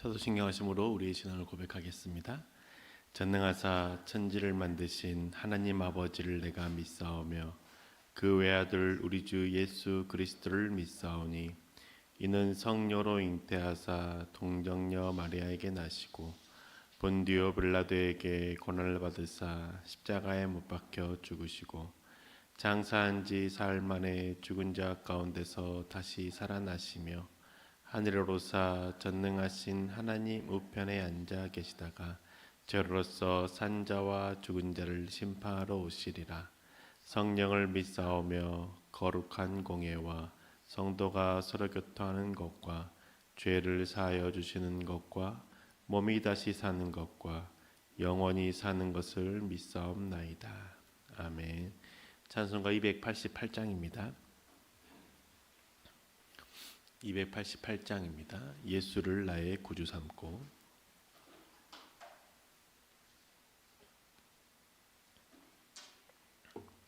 사도신경하심으로 우리의 신앙을 고백하겠습니다. 전능하사 천지를 만드신 하나님 아버지를 내가 믿사오며 그 외아들 우리 주 예수 그리스도를 믿사오니 이는 성녀로 잉태하사 동정녀 마리아에게 나시고 본디오 빌라도에게 고난을 받으사 십자가에 못 박혀 죽으시고 장사한 지 사흘 만에 죽은 자 가운데서 다시 살아나시며 하늘로사 전능하신 하나님 우편에 앉아 계시다가 저로서 산자와 죽은 자를 심판하러 오시리라. 성령을 믿사오며 거룩한 공예와 성도가 서로 교통하는 것과 죄를 사하여 주시는 것과 몸이 다시 사는 것과 영원히 사는 것을 믿사옵나이다. 아멘. 찬송가 288장입니다. 288장입니다. 예수를 나의 구주 삼고.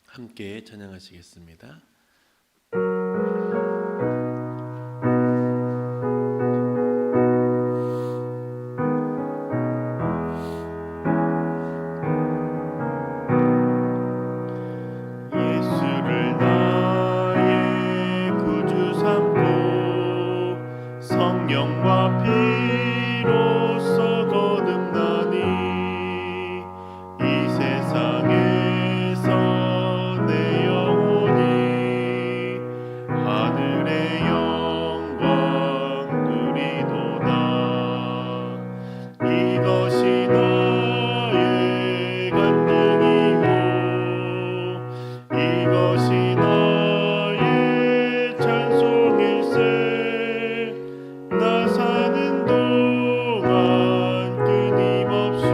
함께 찬양하시겠습니다. 예수를 나의 구주 삼고 성령과 피로써 거듭나니 이 세상에서 내 영혼이 하늘의 영광 누리도다. 이것이 나의 간증이요 이것이 나의 찬송일세. 나 사는 동안 끊임없이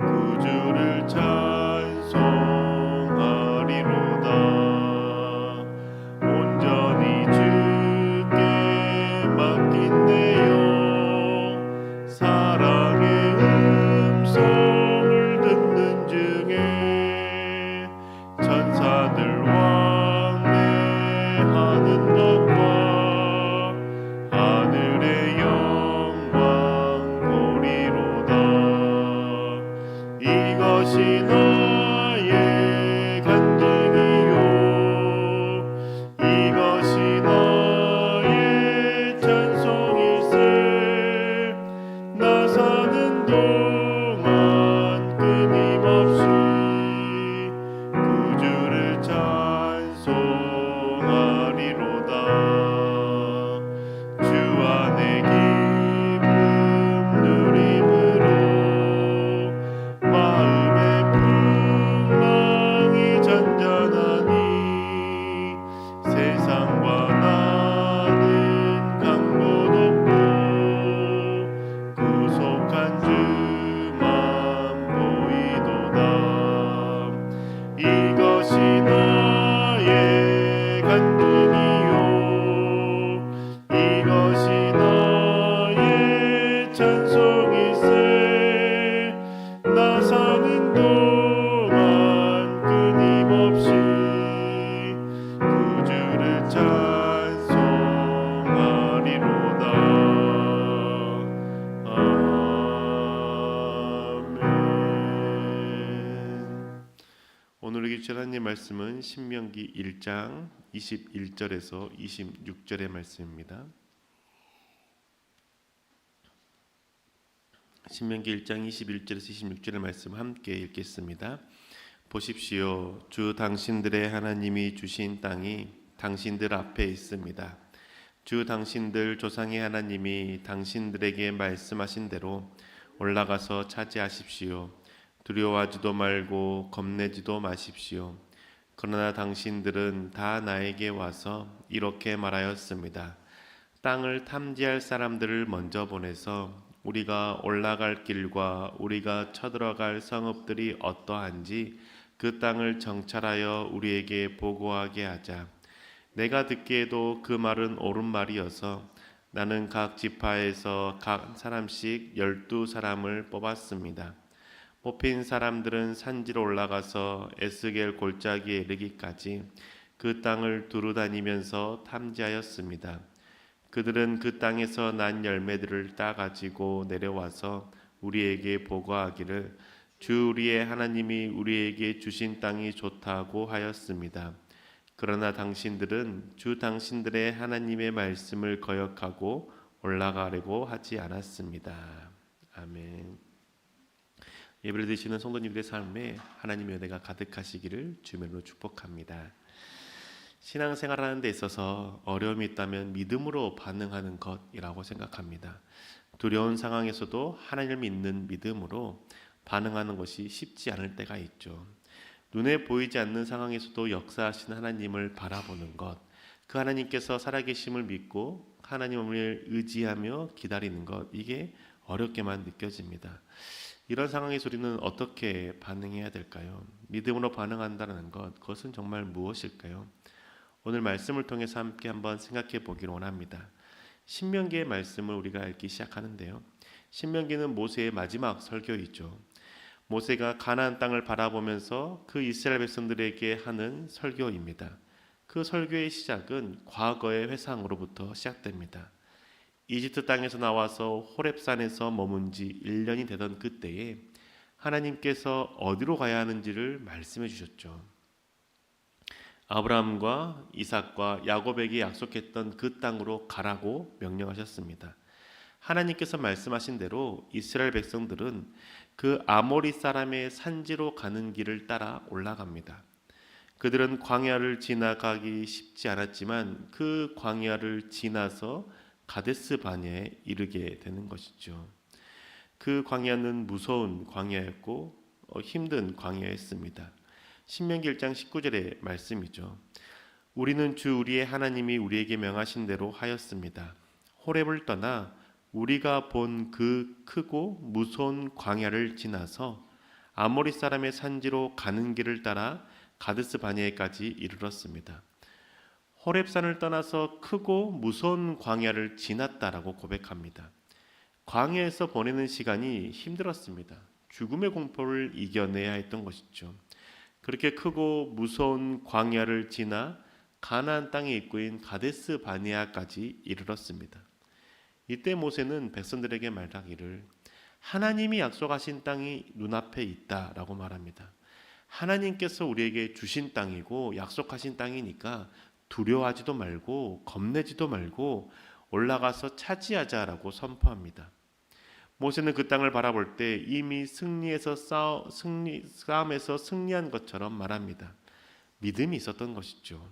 구주를 찬송하리로다. 온전히 주께 맡긴 내 영 사랑의 음성을 듣는 중에 천사들 왕래하는 것과 하늘의 영광 보리로다. 이것이 나의 간증이요 이것이 나의 찬송일세. 나 사는 동안 끊임없이 구주를 찬송하리로다. 주 안에 기쁨 누림으로 마음의 풍랑이 잔잔하니 세상과 나는 강도 높고 구속한 주만 보이도다. 이것이 나의 간증이요 이것이 나의 찬송일세. 나 사는 동안 끊임없이 구주를 찬송하리로다. 아멘. 오늘 우리 주일 하나님 말씀은 신명기 1장 21절에서 26절의 말씀입니다. 신명기 1장 21절에서 26절의 말씀 함께 읽겠습니다. 보십시오. 주 당신들의 하나님이 주신 땅이 당신들 앞에 있습니다. 주 당신들 조상의 하나님이 당신들에게 말씀하신 대로 올라가서 차지하십시오. 두려워하지도 말고 겁내지도 마십시오. 그러나 당신들은 다 나에게 와서 이렇게 말하였습니다. 땅을 탐지할 사람들을 먼저 보내서 우리가 올라갈 길과 우리가 쳐들어갈 성읍들이 어떠한지 그 땅을 정찰하여 우리에게 보고하게 하자. 내가 듣기에도 그 말은 옳은 말이어서 나는 각 지파에서 각 사람씩 12사람을 뽑았습니다. 뽑힌 사람들은 산지로 올라가서 에스겔 골짜기에 이르기까지 그 땅을 두루 다니면서 탐지하였습니다. 그들은 그 땅에서 난 열매들을 따 가지고 내려와서 우리에게 보고하기를 주 우리의 하나님이 우리에게 주신 땅이 좋다고 하였습니다. 그러나 당신들은 주 당신들의 하나님의 말씀을 거역하고 올라가려고 하지 않았습니다. 아멘. 예배를 드리시는 성도님들의 삶에 하나님의 은혜가 가득하시기를 주님으로 축복합니다. 신앙생활하는 데 있어서 어려움이 있다면 믿음으로 반응하는 것이라고 생각합니다. 두려운 상황에서도 하나님을 믿는 믿음으로 반응하는 것이 쉽지 않을 때가 있죠. 눈에 보이지 않는 상황에서도 역사하시는 하나님을 바라보는 것, 그 하나님께서 살아계심을 믿고 하나님을 의지하며 기다리는 것, 이게 어렵게만 느껴집니다. 이런 상황에서 우리는 어떻게 반응해야 될까요? 믿음으로 반응한다는 것, 그것은 정말 무엇일까요? 오늘 말씀을 통해서 함께 한번 생각해 보기를 원합니다. 신명기의 말씀을 우리가 읽기 시작하는데요. 신명기는 모세의 마지막 설교이죠. 모세가 가나안 땅을 바라보면서 그 이스라엘 백성들에게 하는 설교입니다. 그 설교의 시작은 과거의 회상으로부터 시작됩니다. 이집트 땅에서 나와서 호렙산에서 머문 지 1년이 되던 그때에 하나님께서 어디로 가야 하는지를 말씀해 주셨죠. 아브라함과 이삭과 야곱에게 약속했던 그 땅으로 가라고 명령하셨습니다. 하나님께서 말씀하신 대로 이스라엘 백성들은 그 아모리 사람의 산지로 가는 길을 따라 올라갑니다. 그들은 광야를 지나가기 쉽지 않았지만 그 광야를 지나서 가데스 바네아에 이르게 되는 것이죠. 그 광야는 무서운 광야였고 힘든 광야였습니다. 신명기 1장 19절의 말씀이죠. 우리는 주 우리의 하나님이 우리에게 명하신 대로 하였습니다. 호렙을 떠나 우리가 본 그 크고 무서운 광야를 지나서 아모리 사람의 산지로 가는 길을 따라 가데스 바네아까지 이르렀습니다. 호렙산을 떠나서 크고 무서운 광야를 지났다라고 고백합니다. 광야에서 보내는 시간이 힘들었습니다. 죽음의 공포를 이겨내야 했던 것이죠. 그렇게 크고 무서운 광야를 지나 가나안 땅의 입구인 가데스 바네아까지 이르렀습니다. 이때 모세는 백성들에게 말하기를 하나님이 약속하신 땅이 눈앞에 있다라고 말합니다. 하나님께서 우리에게 주신 땅이고 약속하신 땅이니까 두려워하지도 말고 겁내지도 말고 올라가서 차지하자라고 선포합니다. 모세는 그 땅을 바라볼 때 이미 싸움에서 승리한 것처럼 말합니다. 믿음이 있었던 것이죠.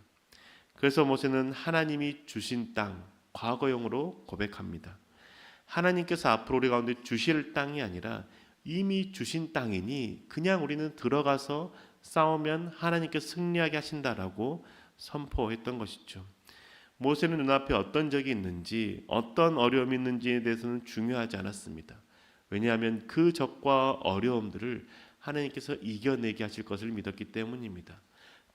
그래서 모세는 하나님이 주신 땅, 과거형으로 고백합니다. 하나님께서 앞으로 우리 가운데 주실 땅이 아니라 이미 주신 땅이니 그냥 우리는 들어가서 싸우면 하나님께서 승리하게 하신다라고 선포했던 것이죠. 모세는 눈앞에 어떤 적이 있는지 어떤 어려움이 있는지에 대해서는 중요하지 않았습니다. 왜냐하면 그 적과 어려움들을 하나님께서 이겨내게 하실 것을 믿었기 때문입니다.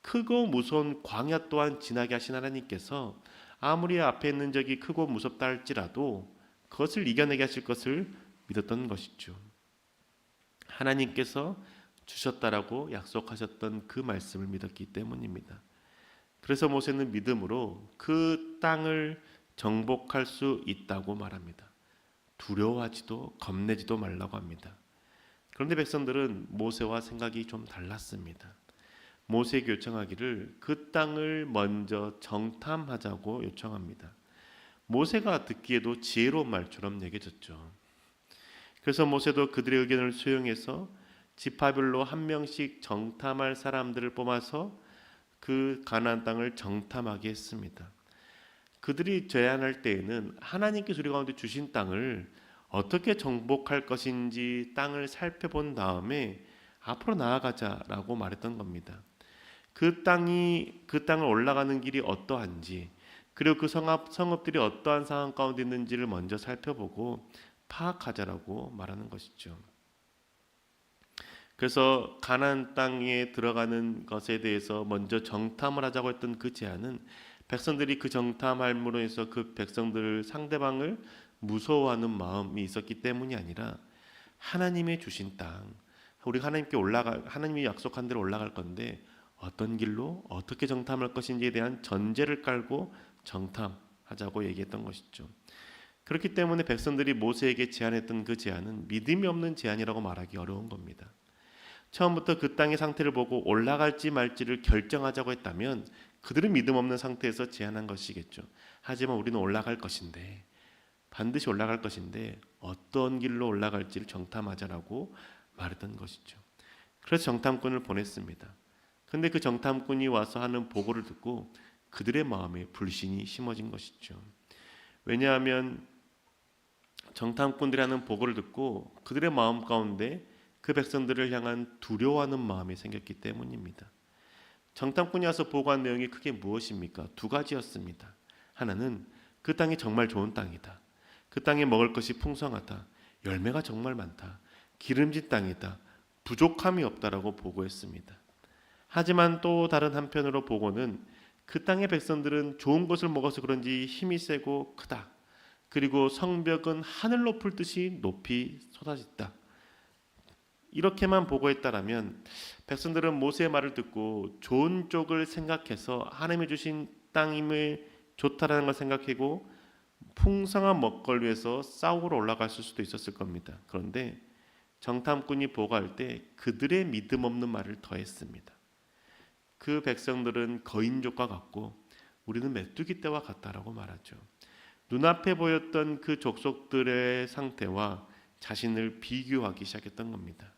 크고 무서운 광야 또한 지나게 하신 하나님께서 아무리 앞에 있는 적이 크고 무섭다 할지라도 그것을 이겨내게 하실 것을 믿었던 것이죠. 하나님께서 주셨다라고 약속하셨던 그 말씀을 믿었기 때문입니다. 그래서 모세는 믿음으로 그 땅을 정복할 수 있다고 말합니다. 두려워하지도 겁내지도 말라고 합니다. 그런데 백성들은 모세와 생각이 좀 달랐습니다. 모세에게 요청하기를 그 땅을 먼저 정탐하자고 요청합니다. 모세가 듣기에도 지혜로운 말처럼 여겨졌죠. 그래서 모세도 그들의 의견을 수용해서 지파별로 한 명씩 정탐할 사람들을 뽑아서 그 가나안 땅을 정탐하게 했습니다. 그들이 제안할 때에는 하나님께서 우리 가운데 주신 땅을 어떻게 정복할 것인지 땅을 살펴본 다음에 앞으로 나아가자라고 말했던 겁니다. 그 땅을 올라가는 길이 어떠한지, 그리고 그 성읍들이 어떠한 상황 가운데 있는지를 먼저 살펴보고 파악하자라고 말하는 것이죠. 그래서 가나안 땅에 들어가는 것에 대해서 먼저 정탐을 하자고 했던 그 제안은 백성들이 그 정탐함으로 해서 그 백성들 상대방을 무서워하는 마음이 있었기 때문이 아니라 하나님의 주신 땅, 우리가 하나님이 약속한 대로 올라갈 건데 어떤 길로 어떻게 정탐할 것인지에 대한 전제를 깔고 정탐하는 하자고 얘기했던 것이죠. 그렇기 때문에 백성들이 모세에게 제안했던 그 제안은 믿음이 없는 제안이라고 말하기 어려운 겁니다. 처음부터 그 땅의 상태를 보고 올라갈지 말지를 결정하자고 했다면 그들은 믿음 없는 상태에서 제안한 것이겠죠. 하지만 우리는 올라갈 것인데, 반드시 올라갈 것인데 어떤 길로 올라갈지를 정탐하자라고 말했던 것이죠. 그래서 정탐꾼을 보냈습니다. 근데 그 정탐꾼이 와서 하는 보고를 듣고 그들의 마음에 불신이 심어진 것이죠. 왜냐하면 정탐꾼들이 하는 보고를 듣고 그들의 마음 가운데 그 백성들을 향한 두려워하는 마음이 생겼기 때문입니다. 정탐꾼이 와서 보고한 내용이 크게 무엇입니까? 두 가지였습니다. 하나는 그 땅이 정말 좋은 땅이다. 그 땅에 먹을 것이 풍성하다. 열매가 정말 많다. 기름진 땅이다. 부족함이 없다라고 보고했습니다. 하지만 또 다른 한편으로 보고는 그 땅의 백성들은 좋은 것을 먹어서 그런지 힘이 세고 크다. 그리고 성벽은 하늘 높을 듯이 높이 솟아있다. 이렇게만 보고했다라면 백성들은 모세의 말을 듣고 좋은 쪽을 생각해서 하나님이 주신 땅임을 좋다라는 걸 생각하고 풍성한 먹거리에서 싸우러 올라갔을 수도 있었을 겁니다. 그런데 정탐꾼이 보고할 때 그들의 믿음 없는 말을 더했습니다. 그 백성들은 거인족과 같고 우리는 메뚜기 떼와 같다라고 말하죠. 눈앞에 보였던 그 족속들의 상태와 자신을 비교하기 시작했던 겁니다.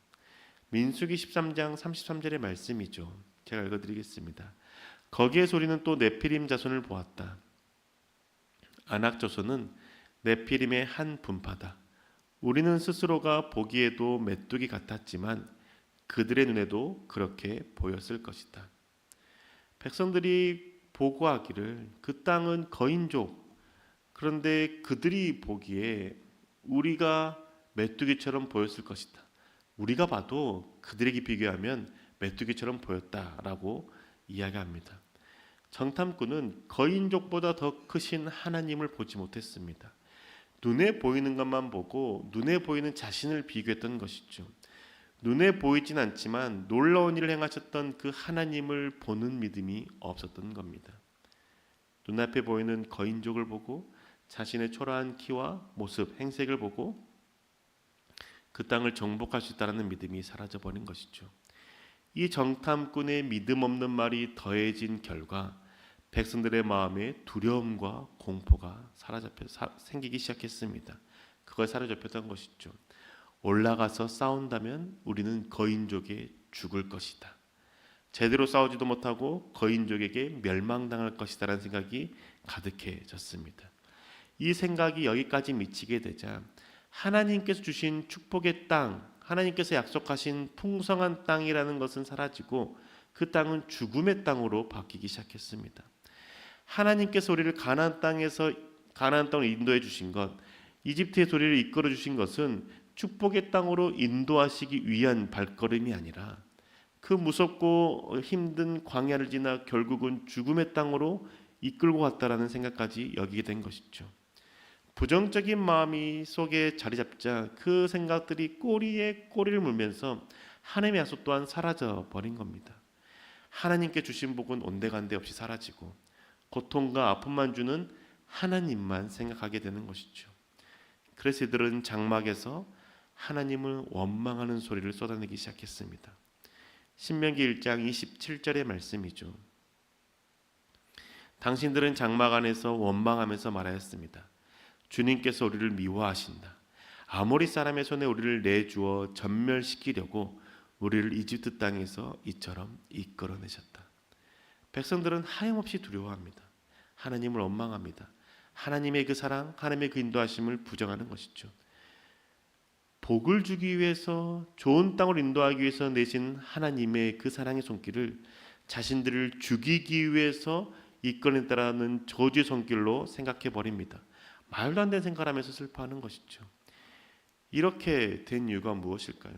민수기 13장 33절의 말씀이죠. 제가 읽어드리겠습니다. 거기에 소리는 또 네피림 자손을 보았다. 아낙 자손은 네피림의 한 분파다. 우리는 스스로가 보기에도 메뚜기 같았지만 그들의 눈에도 그렇게 보였을 것이다. 백성들이 보고하기를 그 땅은 거인족, 그런데 그들이 보기에 우리가 메뚜기처럼 보였을 것이다. 우리가 봐도 그들에게 비교하면 메뚜기처럼 보였다라고 이야기합니다. 정탐꾼은 거인족보다 더 크신 하나님을 보지 못했습니다. 눈에 보이는 것만 보고 눈에 보이는 자신을 비교했던 것이죠. 눈에 보이진 않지만 놀라운 일을 행하셨던 그 하나님을 보는 믿음이 없었던 겁니다. 눈앞에 보이는 거인족을 보고 자신의 초라한 키와 모습, 행색을 보고 그 땅을 정복할 수 있다는 믿음이 사라져버린 것이죠. 이 정탐꾼의 믿음 없는 말이 더해진 결과 백성들의 마음에 두려움과 공포가 생기기 시작했습니다. 그걸 사로잡혔던 것이죠. 올라가서 싸운다면 우리는 거인족에 죽을 것이다. 제대로 싸우지도 못하고 거인족에게 멸망당할 것이다라는 생각이 가득해졌습니다. 이 생각이 여기까지 미치게 되자 하나님께서 주신 축복의 땅, 하나님께서 약속하신 풍성한 땅이라는 것은 사라지고 그 땅은 죽음의 땅으로 바뀌기 시작했습니다. 하나님께서 우리를 가나안 땅을 인도해 주신 것, 이집트의 소리를 이끌어 주신 것은 축복의 땅으로 인도하시기 위한 발걸음이 아니라 그 무섭고 힘든 광야를 지나 결국은 죽음의 땅으로 이끌고 갔다라는 생각까지 여기게 된 것이죠. 부정적인 마음이 속에 자리 잡자 그 생각들이 꼬리에 꼬리를 물면서 하나님의 약속 또한 사라져 버린 겁니다. 하나님께 주신 복은 온데간데 없이 사라지고 고통과 아픔만 주는 하나님만 생각하게 되는 것이죠. 그래서 이들은 장막에서 하나님을 원망하는 소리를 쏟아내기 시작했습니다. 신명기 1장 27절의 말씀이죠. 당신들은 장막 안에서 원망하면서 말하였습니다. 주님께서 우리를 미워하신다. 아모리 사람의 손에 우리를 내주어 전멸시키려고 우리를 이집트 땅에서 이처럼 이끌어내셨다. 백성들은 하염없이 두려워합니다. 하나님을 원망합니다. 하나님의 그 사랑, 하나님의 그 인도하심을 부정하는 것이죠. 복을 주기 위해서 좋은 땅을 인도하기 위해서 내신 하나님의 그 사랑의 손길을 자신들을 죽이기 위해서 이끌어냈다라는 저주의 손길로 생각해 버립니다. 말도 안 되는 생각을 하면서 슬퍼하는 것이죠. 이렇게 된 이유가 무엇일까요?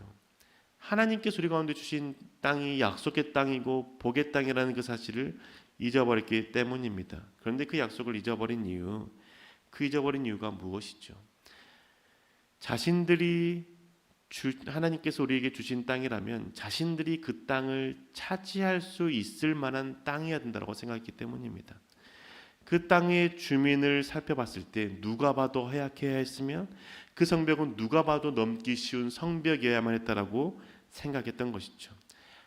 하나님께서 우리 가운데 주신 땅이 약속의 땅이고 복의 땅이라는 그 사실을 잊어버렸기 때문입니다. 그런데 그 약속을 잊어버린 이유가 무엇이죠? 자신들이 하나님께서 우리에게 주신 땅이라면 자신들이 그 땅을 차지할 수 있을 만한 땅이어야 된다고 생각했기 때문입니다. 그 땅의 주민을 살펴봤을 때 누가 봐도 허약해야 했으면 그 성벽은 누가 봐도 넘기 쉬운 성벽이어야만 했다라고 생각했던 것이죠.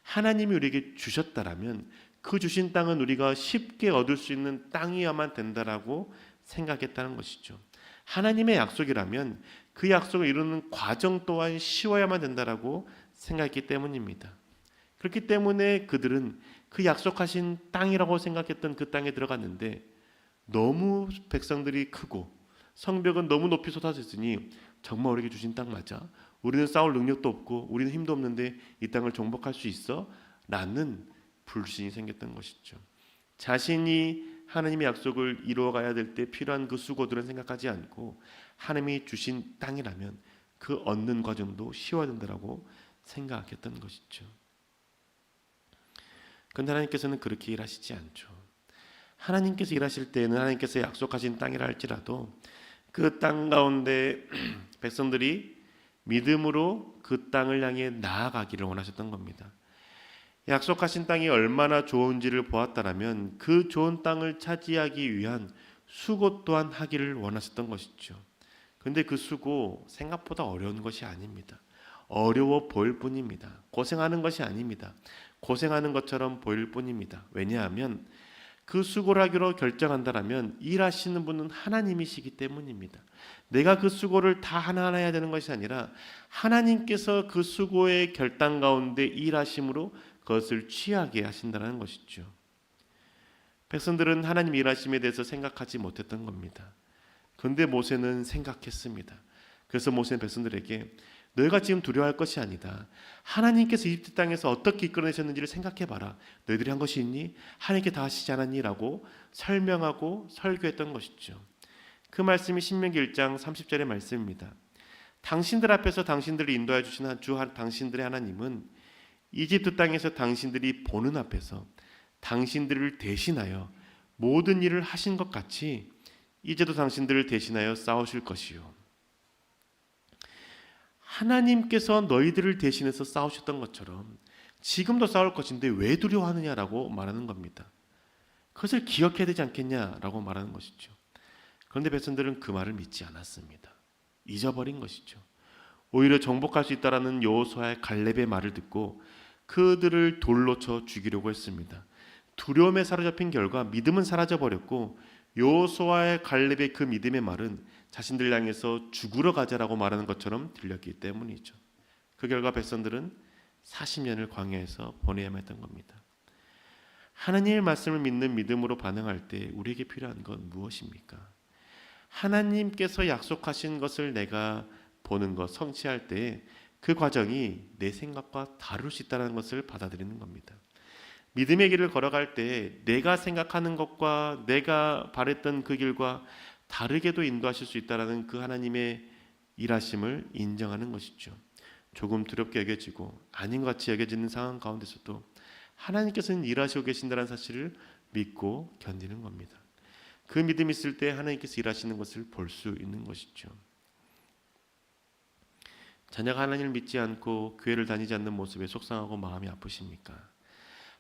하나님이 우리에게 주셨다라면 그 주신 땅은 우리가 쉽게 얻을 수 있는 땅이어야만 된다라고 생각했다는 것이죠. 하나님의 약속이라면 그 약속을 이루는 과정 또한 쉬워야만 된다라고 생각했기 때문입니다. 그렇기 때문에 그들은 그 약속하신 땅이라고 생각했던 그 땅에 들어갔는데 너무 백성들이 크고 성벽은 너무 높이 솟아져 있으니 정말 우리에게 주신 땅 맞아? 우리는 싸울 능력도 없고 우리는 힘도 없는데 이 땅을 정복할 수 있어? 라는 불신이 생겼던 것이죠. 자신이 하나님의 약속을 이루어가야 될 때 필요한 그 수고들은 생각하지 않고 하나님이 주신 땅이라면 그 얻는 과정도 쉬워야 된다고 생각했던 것이죠. 그런데 하나님께서는 그렇게 일하시지 않죠. 하나님께서 일하실 때는 하나님께서 약속하신 땅이라 할지라도 그 땅 가운데 백성들이 믿음으로 그 땅을 향해 나아가기를 원하셨던 겁니다. 약속하신 땅이 얼마나 좋은지를 보았다라면 그 좋은 땅을 차지하기 위한 수고 또한 하기를 원하셨던 것이죠. 그런데 그 수고 생각보다 어려운 것이 아닙니다. 어려워 보일 뿐입니다. 고생하는 것이 아닙니다. 고생하는 것처럼 보일 뿐입니다. 왜냐하면 그 수고를 하기로 결정한다라면 일하시는 분은 하나님이시기 때문입니다. 내가 그 수고를 다 하나하나 해야 되는 것이 아니라 하나님께서 그 수고의 결단 가운데 일하심으로 그것을 취하게 하신다는 것이죠. 백성들은 하나님 일하심에 대해서 생각하지 못했던 겁니다. 그런데 모세는 생각했습니다. 그래서 모세는 백성들에게 너희가 지금 두려워할 것이 아니다. 하나님께서 이집트 땅에서 어떻게 이끌어내셨는지를 생각해봐라. 너희들이 한 것이 있니? 하나님께 다 하시지 않았니? 라고 설명하고 설교했던 것이죠. 그 말씀이 신명기 1장 30절의 말씀입니다. 당신들 앞에서 당신들을 인도해 주신 당신들의 하나님은 이집트 땅에서 당신들이 보는 앞에서 당신들을 대신하여 모든 일을 하신 것 같이 이제도 당신들을 대신하여 싸우실 것이요. 하나님께서 너희들을 대신해서 싸우셨던 것처럼 지금도 싸울 것인데 왜 두려워하느냐라고 말하는 겁니다. 그것을 기억해야 되지 않겠냐라고 말하는 것이죠. 그런데 백성들은 그 말을 믿지 않았습니다. 잊어버린 것이죠. 오히려 정복할 수 있다라는 여호수아의 갈렙의 말을 듣고 그들을 돌로 쳐 죽이려고 했습니다. 두려움에 사로잡힌 결과 믿음은 사라져버렸고 여호수아의 갈렙의 그 믿음의 말은 자신들 향해서 죽으러 가자라고 말하는 것처럼 들렸기 때문이죠. 그 결과 백성들은 40년을 광야에서 보내야만 했던 겁니다. 하나님의 말씀을 믿는 믿음으로 반응할 때 우리에게 필요한 건 무엇입니까? 하나님께서 약속하신 것을 내가 보는 것, 성취할 때 그 과정이 내 생각과 다를 수 있다는 것을 받아들이는 겁니다. 믿음의 길을 걸어갈 때 내가 생각하는 것과 내가 바랬던 그 길과 다르게도 인도하실 수 있다는 그 하나님의 일하심을 인정하는 것이죠. 조금 두렵게 여겨지고 아닌 것 같이 여겨지는 상황 가운데서도 하나님께서는 일하시고 계신다는 사실을 믿고 견디는 겁니다. 그 믿음이 있을 때 하나님께서 일하시는 것을 볼 수 있는 것이죠. 자녀가 하나님을 믿지 않고 교회를 다니지 않는 모습에 속상하고 마음이 아프십니까?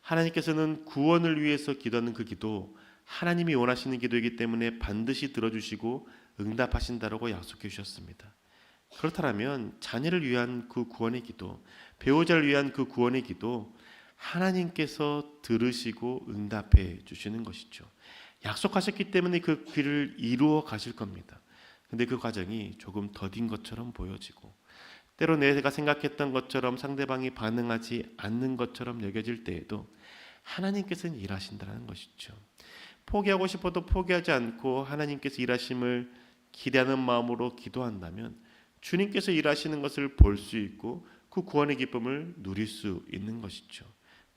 하나님께서는 구원을 위해서 기도하는 그 기도, 하나님이 원하시는 기도이기 때문에 반드시 들어주시고 응답하신다라고 약속해 주셨습니다. 그렇다면 자녀를 위한 그 구원의 기도, 배우자를 위한 그 구원의 기도, 하나님께서 들으시고 응답해 주시는 것이죠. 약속하셨기 때문에 그 길을 이루어 가실 겁니다. 근데 그 과정이 조금 더딘 것처럼 보여지고 때로 내가 생각했던 것처럼 상대방이 반응하지 않는 것처럼 여겨질 때에도 하나님께서는 일하신다는 것이죠. 포기하고 싶어도 포기하지 않고 하나님께서 일하심을 기대하는 마음으로 기도한다면 주님께서 일하시는 것을 볼 수 있고 그 구원의 기쁨을 누릴 수 있는 것이죠.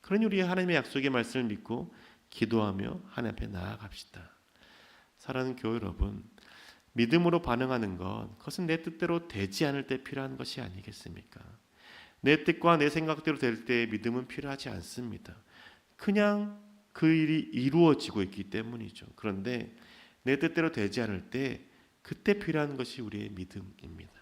그러니 우리 하나님의 약속의 말씀을 믿고 기도하며 하나님 앞에 나아갑시다. 사랑하는 교회 여러분, 믿음으로 반응하는 것, 그것은 내 뜻대로 되지 않을 때 필요한 것이 아니겠습니까? 내 뜻과 내 생각대로 될 때 믿음은 필요하지 않습니다. 그냥 그 일이 이루어지고 있기 때문이죠. 그런데 내 뜻대로 되지 않을 때 그때 필요한 것이 우리의 믿음입니다.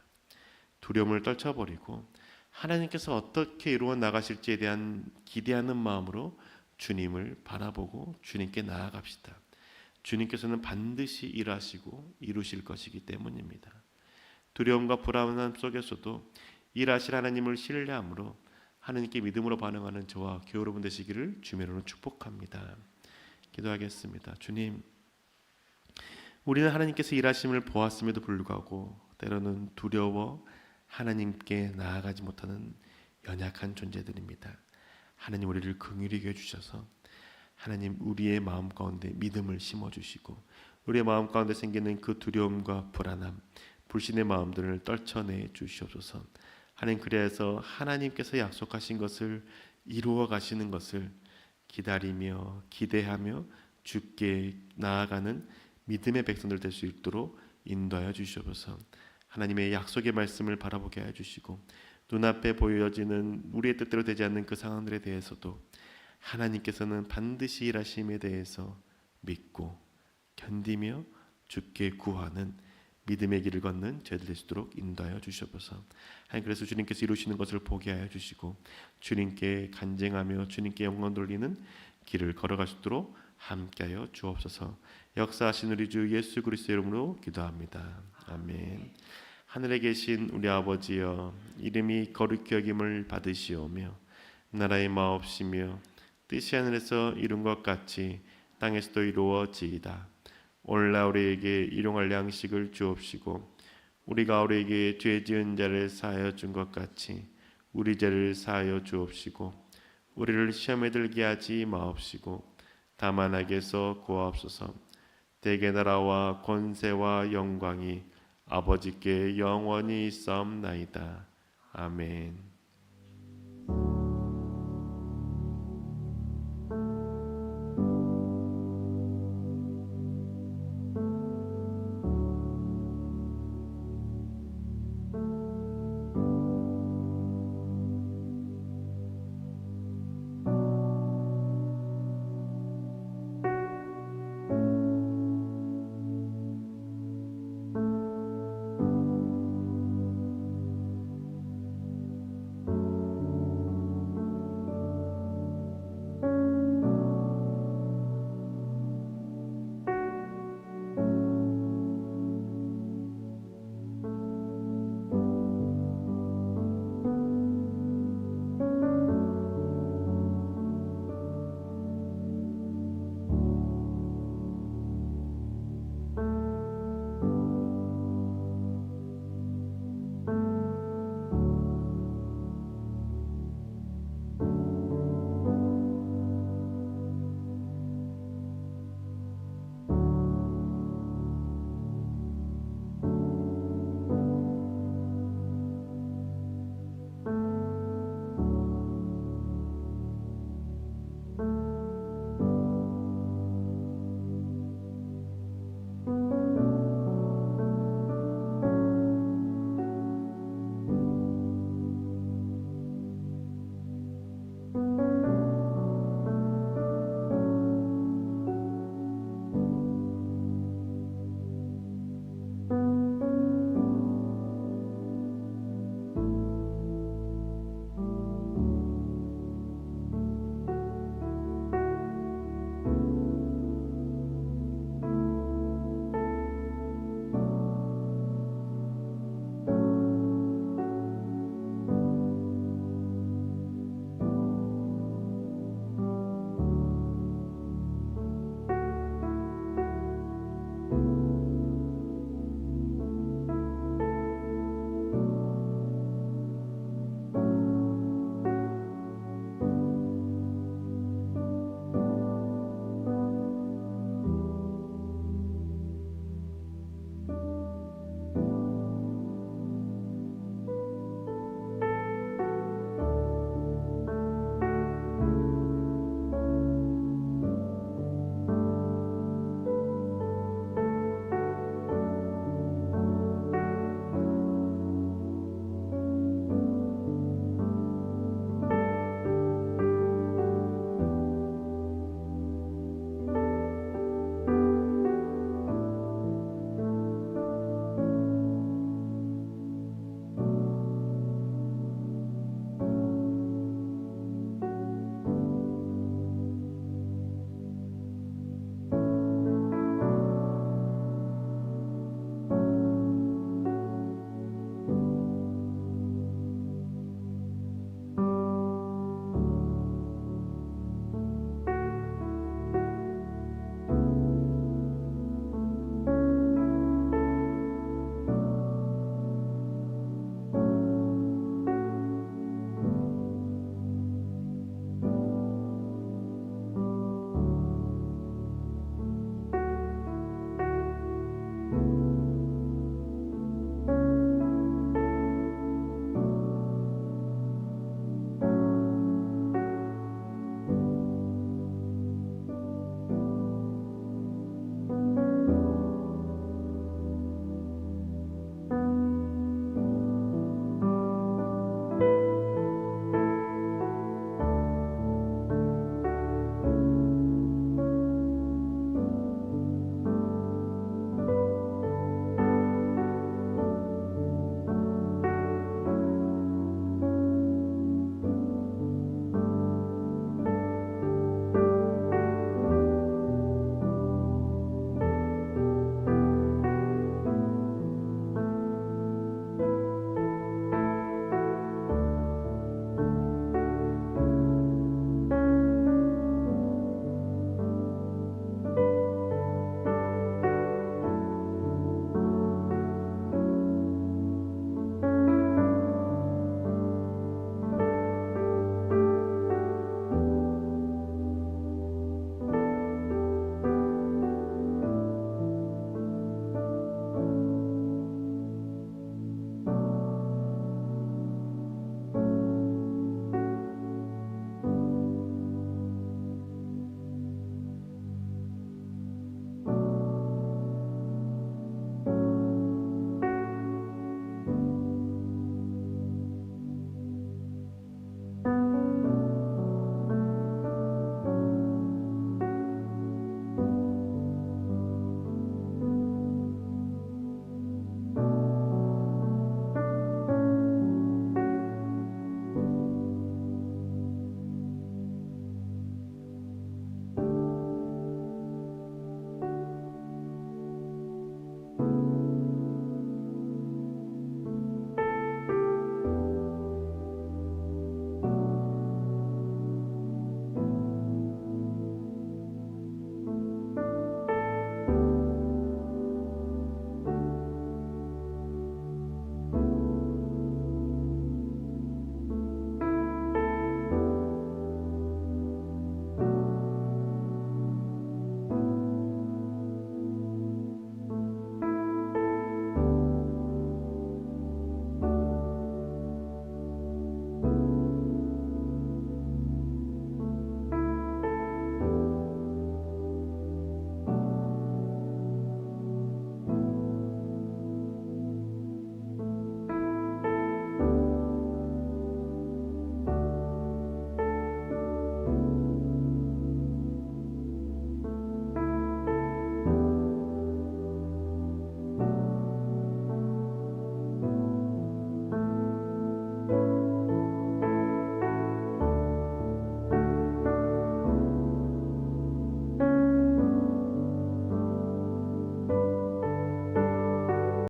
두려움을 떨쳐버리고 하나님께서 어떻게 이루어 나가실지에 대한 기대하는 마음으로 주님을 바라보고 주님께 나아갑시다. 주님께서는 반드시 일하시고 이루실 것이기 때문입니다. 두려움과 불안함 속에서도 일하실 하나님을 신뢰함으로 하나님께 믿음으로 반응하는 저와 여러분 되시기를 주님으로 축복합니다. 기도하겠습니다. 주님, 우리는 하나님께서 일하심을 보았음에도 불구하고 때로는 두려워 하나님께 나아가지 못하는 연약한 존재들입니다. 하나님, 우리를 긍휼히 여겨 주셔서 하나님, 우리의 마음 가운데 믿음을 심어주시고 우리의 마음 가운데 생기는 그 두려움과 불안함, 불신의 마음들을 떨쳐내 주시옵소서. 하나님, 그래서 하나님께서 약속하신 것을 이루어 가시는 것을 기다리며 기대하며 주께 나아가는 믿음의 백성들 될 수 있도록 인도하여 주시옵소서. 하나님의 약속의 말씀을 바라보게 하여 주시고 눈앞에 보여지는 우리의 뜻대로 되지 않는 그 상황들에 대해서도 하나님께서는 반드시 일하심에 대해서 믿고 견디며 주께 구하는 믿음의 길을 걷는 저희들 될 수 있도록 인도하여 주시옵소서. 하나님, 그래서 주님께서 이루시는 것을 보게 하여 주시고 주님께 간증하며 주님께 영광 돌리는 길을 걸어갈 수 있도록 함께하여 주옵소서. 역사하신 우리 주 예수 그리스도의 이름으로 기도합니다. 아멘. 하늘에 계신 우리 아버지여, 이름이 거룩히 여김을 받으시오며 나라의 마옵시며 뜻이 하늘에서 이룬 것 같이 땅에서도 이루어지이다. 오늘날 우리에게 일용할 양식을 주옵시고 우리가 우리에게 죄 지은 자를 사하여 준 것 같이 우리 죄를 사하여 주옵시고 우리를 시험에 들게 하지 마옵시고 다만 악에서 구하옵소서. 대개 나라와 권세와 영광이 아버지께 영원히 있사옵나이다. 아멘.